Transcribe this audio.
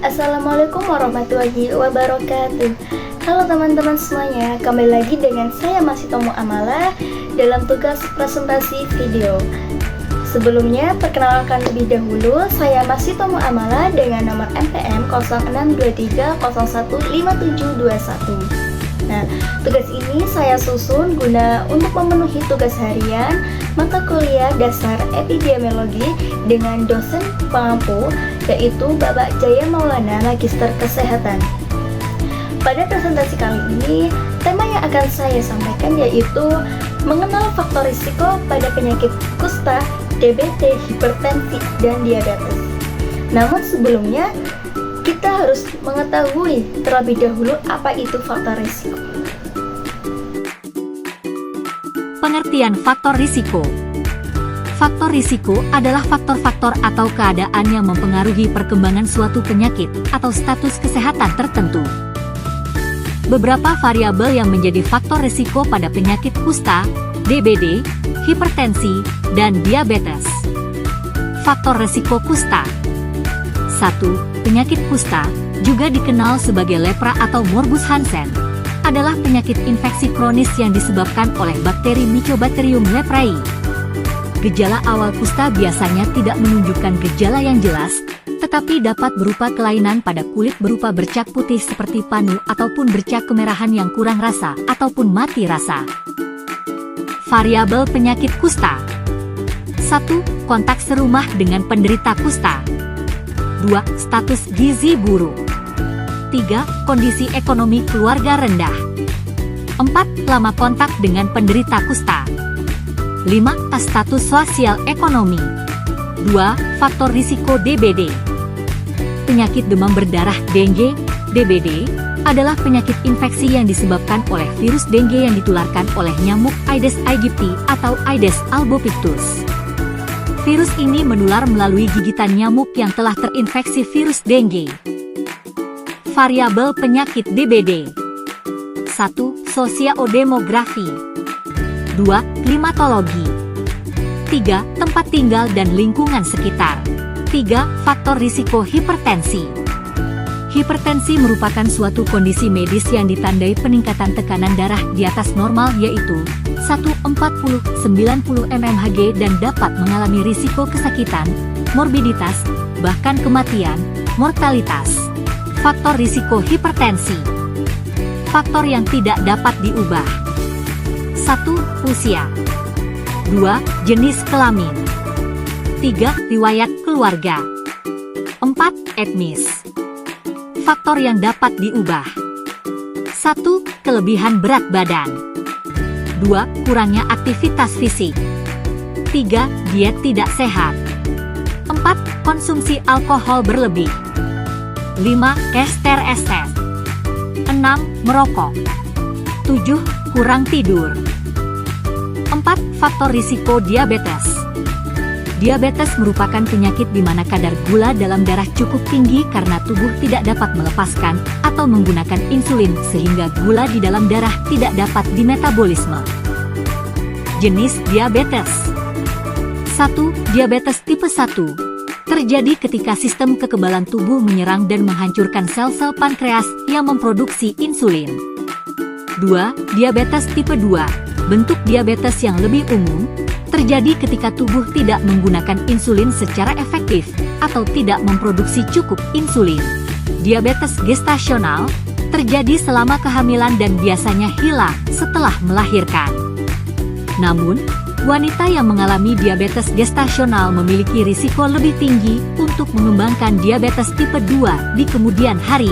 Assalamualaikum warahmatullahi wabarakatuh. Halo teman-teman semuanya, kembali lagi dengan saya Masitomo Amala dalam tugas presentasi video. Sebelumnya, perkenalkan lebih dahulu, saya Masitomo Amala dengan nomor NPM 0623015721. Nah, tugas ini saya susun guna untuk memenuhi tugas harian mata kuliah dasar epidemiologi dengan dosen pengampu, yaitu Bapak Jaya Maulana Magister Kesehatan. Pada presentasi kali ini, tema yang akan saya sampaikan yaitu mengenal faktor risiko pada penyakit kusta, DBT, hipertensi, dan diabetes. Namun sebelumnya, kita harus mengetahui terlebih dahulu apa itu faktor risiko. Pengertian faktor risiko. Faktor risiko adalah faktor-faktor atau keadaan yang mempengaruhi perkembangan suatu penyakit atau status kesehatan tertentu. Beberapa variabel yang menjadi faktor risiko pada penyakit kusta, DBD, hipertensi, dan diabetes. Faktor risiko kusta. 1. Penyakit kusta, juga dikenal sebagai lepra atau morbus Hansen, adalah penyakit infeksi kronis yang disebabkan oleh bakteri Mycobacterium leprae. Gejala awal kusta biasanya tidak menunjukkan gejala yang jelas, tetapi dapat berupa kelainan pada kulit berupa bercak putih seperti panu ataupun bercak kemerahan yang kurang rasa ataupun mati rasa. Variabel penyakit kusta. 1. Kontak serumah dengan penderita kusta. 2. Status gizi buruk. 3. Kondisi ekonomi keluarga rendah. 4. Lama kontak dengan penderita kusta. 5. Status sosial ekonomi. 2. Faktor risiko DBD. Penyakit demam berdarah dengue, DBD, adalah penyakit infeksi yang disebabkan oleh virus dengue yang ditularkan oleh nyamuk Aedes aegypti atau Aedes albopictus. Virus ini menular melalui gigitan nyamuk yang telah terinfeksi virus dengue. Variabel penyakit DBD. 1. Sosiodemografi. 2. Klimatologi. 3. Tempat tinggal dan lingkungan sekitar. 3. Faktor risiko hipertensi. Hipertensi merupakan suatu kondisi medis yang ditandai peningkatan tekanan darah di atas normal yaitu 140/90 mmHg dan dapat mengalami risiko kesakitan, morbiditas, bahkan kematian, mortalitas. Faktor risiko hipertensi. Faktor yang tidak dapat diubah. 1. Usia. 2. Jenis kelamin. 3. Riwayat keluarga. 4. Etnis. Faktor yang dapat diubah. 1. Kelebihan berat badan. 2. Kurangnya aktivitas fisik. 3. Diet tidak sehat. 4. Konsumsi alkohol berlebih. 5. Estereses. 6. Merokok. 7. Kurang tidur. 4. Faktor risiko diabetes. Diabetes merupakan penyakit di mana kadar gula dalam darah cukup tinggi karena tubuh tidak dapat melepaskan atau menggunakan insulin sehingga gula di dalam darah tidak dapat dimetabolisme. Jenis diabetes. 1. Diabetes tipe 1. Terjadi ketika sistem kekebalan tubuh menyerang dan menghancurkan sel-sel pankreas yang memproduksi insulin. 2. Diabetes tipe 2. Bentuk diabetes yang lebih umum, terjadi ketika tubuh tidak menggunakan insulin secara efektif atau tidak memproduksi cukup insulin. Diabetes gestasional, terjadi selama kehamilan dan biasanya hilang setelah melahirkan. Namun, wanita yang mengalami diabetes gestasional memiliki risiko lebih tinggi untuk mengembangkan diabetes tipe 2 di kemudian hari.